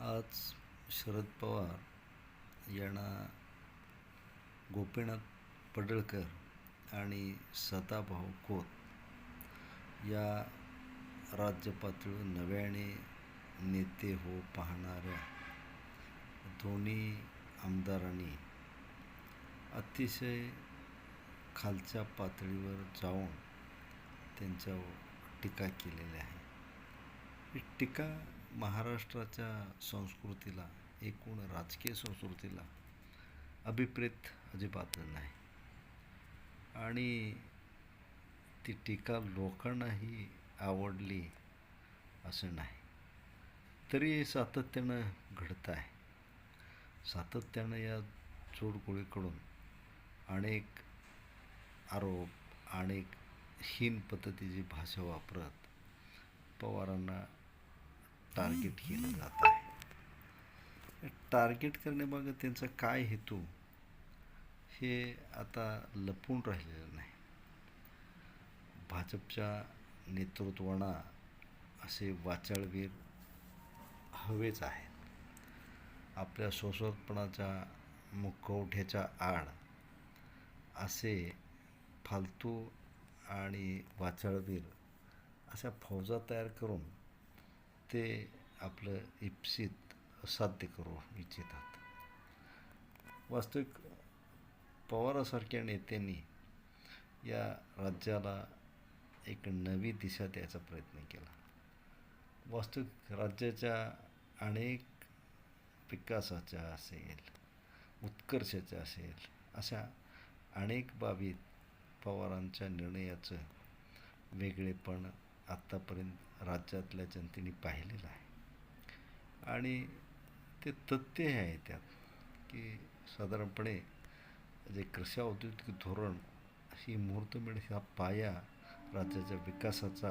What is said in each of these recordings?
आज शरद पवार यांना गोपीनाथ पडळकर आणि सदाभाऊ खोत या राज्य पातळीवर नव्याने नेते हो पाहणाऱ्या दोन्ही आमदारांनी अतिशय खालच्या पातळीवर जाऊन त्यांच्यावर टीका केलेली आहे. ही टीका महाराष्ट्राच्या संस्कृतीला, एकूण राजकीय संस्कृतीला अभिप्रेत अजिबात नाही आणि ती टीका लोकांनाही आवडली असं नाही. तरी सातत्यानं घडत आहे. सातत्यानं या जोडगोळीकडून अनेक आरोप, अनेक हीन पद्धतीची भाषा वापरत पवारांना टार्गेट केलं जात आहे. टार्गेट करण्यामागे त्यांचा काय हेतू हे आता लपून राहिलेलं नाही. भाजपच्या नेतृत्वाना असे वाचाळवीर हवेच आहेत. आपल्या सोसतपणाच्या मुखवठ्याच्या आड असे फालतू आणि वाचाळवीर अशा फौजा तयार करून ते आपलं इप्सित साध्य करू इच्छितात. वास्तविक पवारासारख्या नेत्यांनी या राज्याला एक नवी दिशा द्यायचा प्रयत्न केला. वास्तविक राज्याच्या अनेक विकासाच्या असेल, उत्कर्षाच्या असेल, अशा अनेक बाबीत पवारांच्या निर्णयाचं वेगळेपण आत्तापर्यंत राज्यातल्या जनतेने पाहिलेलं आहे आणि ते तथ्य आहे त्यात की साधारणपणे जे कृषी औद्योगिक धोरण ही मुहूर्तमेढ हा पाया राज्याच्या विकासाचा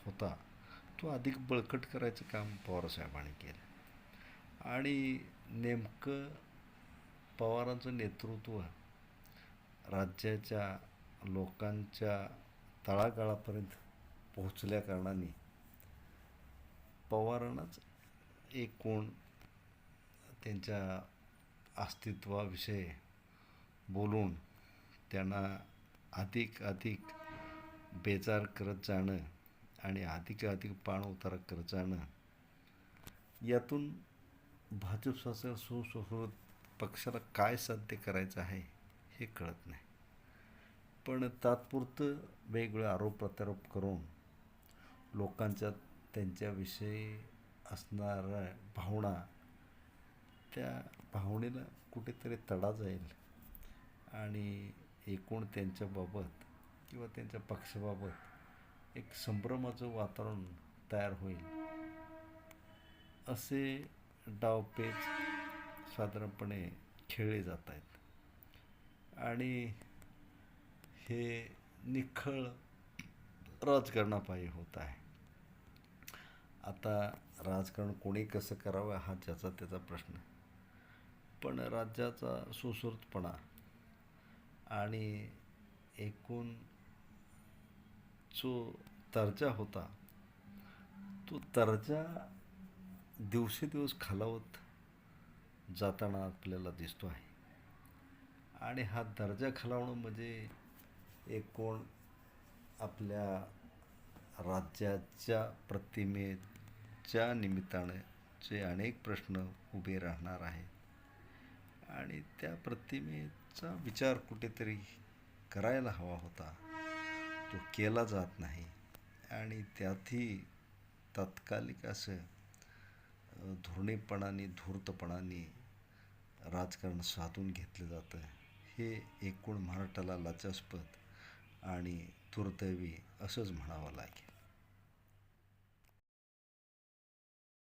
होता, तो अधिक बळकट करायचं काम पवारसाहेबांनी केलं आणि नेमकं पवारांचं नेतृत्व राज्याच्या लोकांच्या तळागाळापर्यंत पोहोचल्या कारणाने पवारांनाच एकूण त्यांच्या अस्तित्वाविषयी बोलून त्यांना अधिक बेजार करत जाणं आणि अधिक पाणउतारा करत जाणं, यातून भाजपसारख्या सुसंस्कृत पक्षाला काय साध्य करायचं आहे हे कळत नाही. पण तात्पुरतं वेगवेगळे आरोप प्रत्यारोप करून लोकांच्या त्यांच्याविषयी असणाऱ्या भावना, त्या भावनेला कुठेतरी तडा जाईल आणि एकूण त्यांच्याबाबत किंवा त्यांच्या पक्षाबाबत एक संभ्रमाचं वातावरण तयार होईल, असे डावपेच साधारणपणे खेळले जात आहेत आणि हे निखळ राजकारणापायी होत आहे. आता राजकारण कोणी कसं करावं हा ज्याचा त्याचा प्रश्न, पण राज्याचा सुसूत्रपणा आणि एकूण जो दर्जा होता, तो दर्जा दिवसेदिवस खालावत जाताना आपल्याला दिसतो आहे आणि हा दर्जा खालावणं म्हणजे एकूण आपल्या राज्याच्या प्रतिमेच्या निमित्तानं जे अनेक प्रश्न उभे राहणार आहेत आणि त्या प्रतिमेचा विचार कुठेतरी करायला हवा होता, तो केला जात नाही आणि त्यातही तात्कालिक असं धोरणीपणाने, धूर्तपणाने राजकारण साधून घेतलं जातं. हे एकूण महाराष्ट्राला लज्जास्पद आणि दुर्दैवी असंच म्हणावं लागेल.